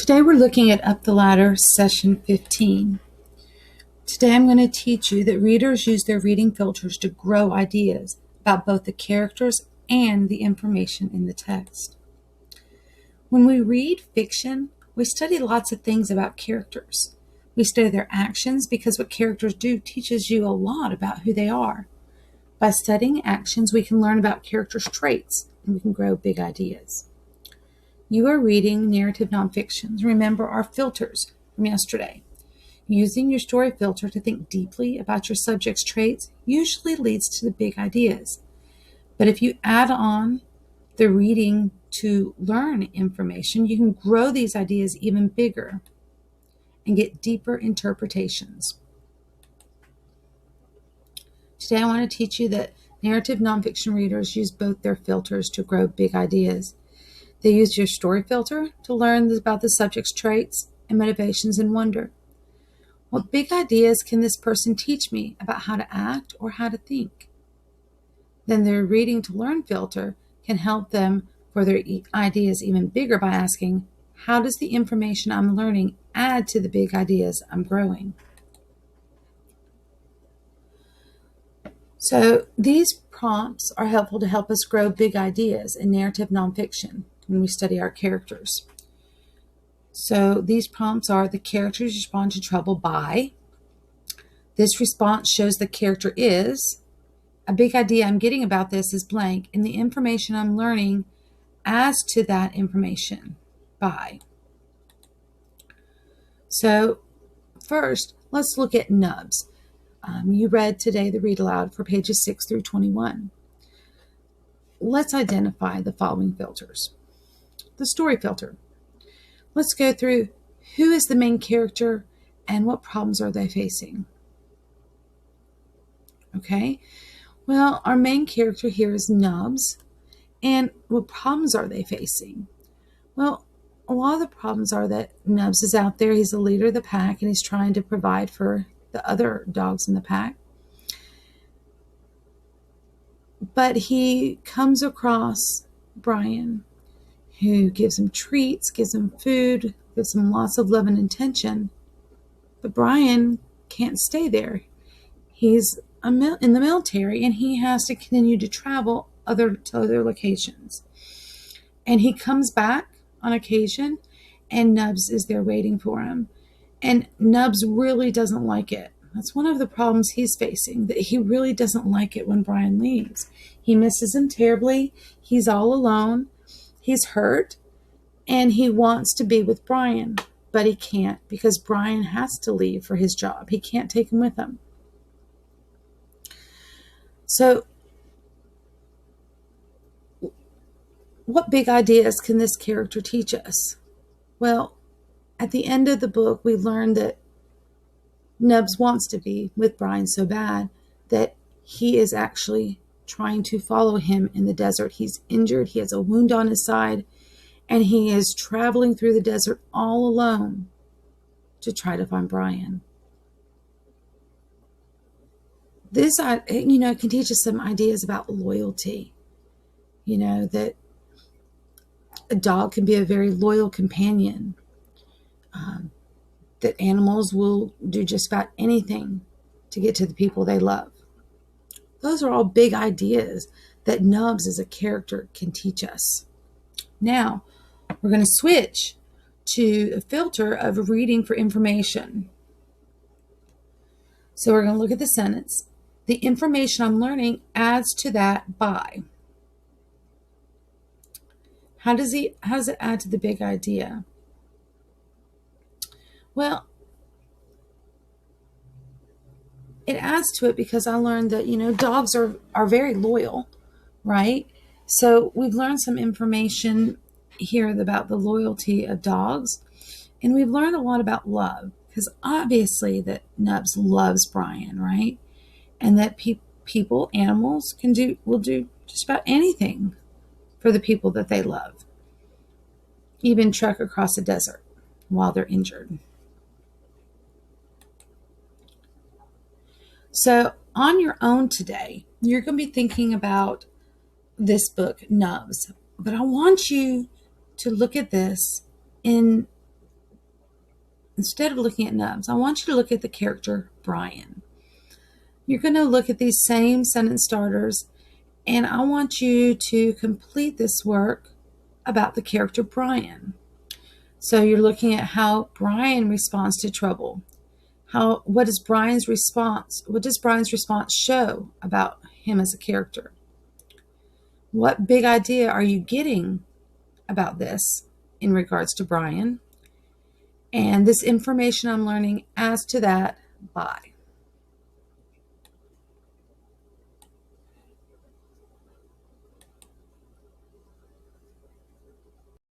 Today we're looking at Up the Ladder, Session 15. Today I'm going to teach you that readers use their reading filters to grow ideas about both the characters and the information in the text. When we read fiction, we study lots of things about characters. We study their actions because what characters do teaches you a lot about who they are. By studying actions, we can learn about characters' traits and we can grow big ideas. You are reading narrative nonfiction. Remember our filters from yesterday. Using your story filter to think deeply about your subject's traits usually leads to the big ideas. But if you add on the reading to learn information, you can grow these ideas even bigger and get deeper interpretations. Today I want to teach you that narrative nonfiction readers use both their filters to grow big ideas. They use your story filter to learn about the subject's traits and motivations and wonder. What big ideas can this person teach me about how to act or how to think? Then their reading to learn filter can help them for their ideas even bigger by asking, how does the information I'm learning add to the big ideas I'm growing? So these prompts are helpful to help us grow big ideas in narrative nonfiction when we study our characters. So these prompts are: the characters respond to trouble by. This response shows the character is. A big idea I'm getting about this is blank, and the information I'm learning adds to that information by. So first, let's look at nubs. You read today the read aloud for pages 6 through 21. Let's identify the following filters. The story filter. Let's go through who is the main character and what problems are they facing. Okay, well, our main character here is Nubs, and what problems are they facing? Well, a lot of the problems are that Nubs is out there, he's the leader of the pack, and he's trying to provide for the other dogs in the pack. But he comes across Brian, who gives him treats, gives him food, gives him lots of love and attention. But Brian can't stay there. He's in the military, and he has to continue to travel to other locations. And he comes back on occasion, and Nubs is there waiting for him. And Nubs really doesn't like it. That's one of the problems he's facing, that he really doesn't like it when Brian leaves. He misses him terribly. He's all alone. He's hurt, and he wants to be with Brian, but he can't because Brian has to leave for his job. He can't take him with him. So what big ideas can this character teach us? Well, at the end of the book, we learn that Nubs wants to be with Brian so bad that he is actually trying to follow him in the desert. He's injured. He has a wound on his side, and he is traveling through the desert all alone to try to find Brian. This, can teach us some ideas about loyalty. That a dog can be a very loyal companion. That animals will do just about anything to get to the people they love. Those are all big ideas that Nubs as a character can teach us. Now, we're going to switch to a filter of reading for information. So we're going to look at the sentence. The information I'm learning adds to that by. How does it add to the big idea? Well, it adds to it because I learned that, dogs are very loyal, right? So we've learned some information here about the loyalty of dogs, and we've learned a lot about love, because obviously that Nubs loves Brian, right? And that people, animals will do just about anything for the people that they love. Even trek across the desert while they're injured. So on your own today, you're going to be thinking about this book, Nubs. But I want you to look at this in instead of looking at nubs, I want you to look at the character Brian. You're going to look at these same sentence starters, and I want you to complete this work about the character Brian. So you're looking at how Brian responds to trouble. What does Brian's response show about him as a character? What big idea are you getting about this in regards to Brian? And this information I'm learning adds to that by.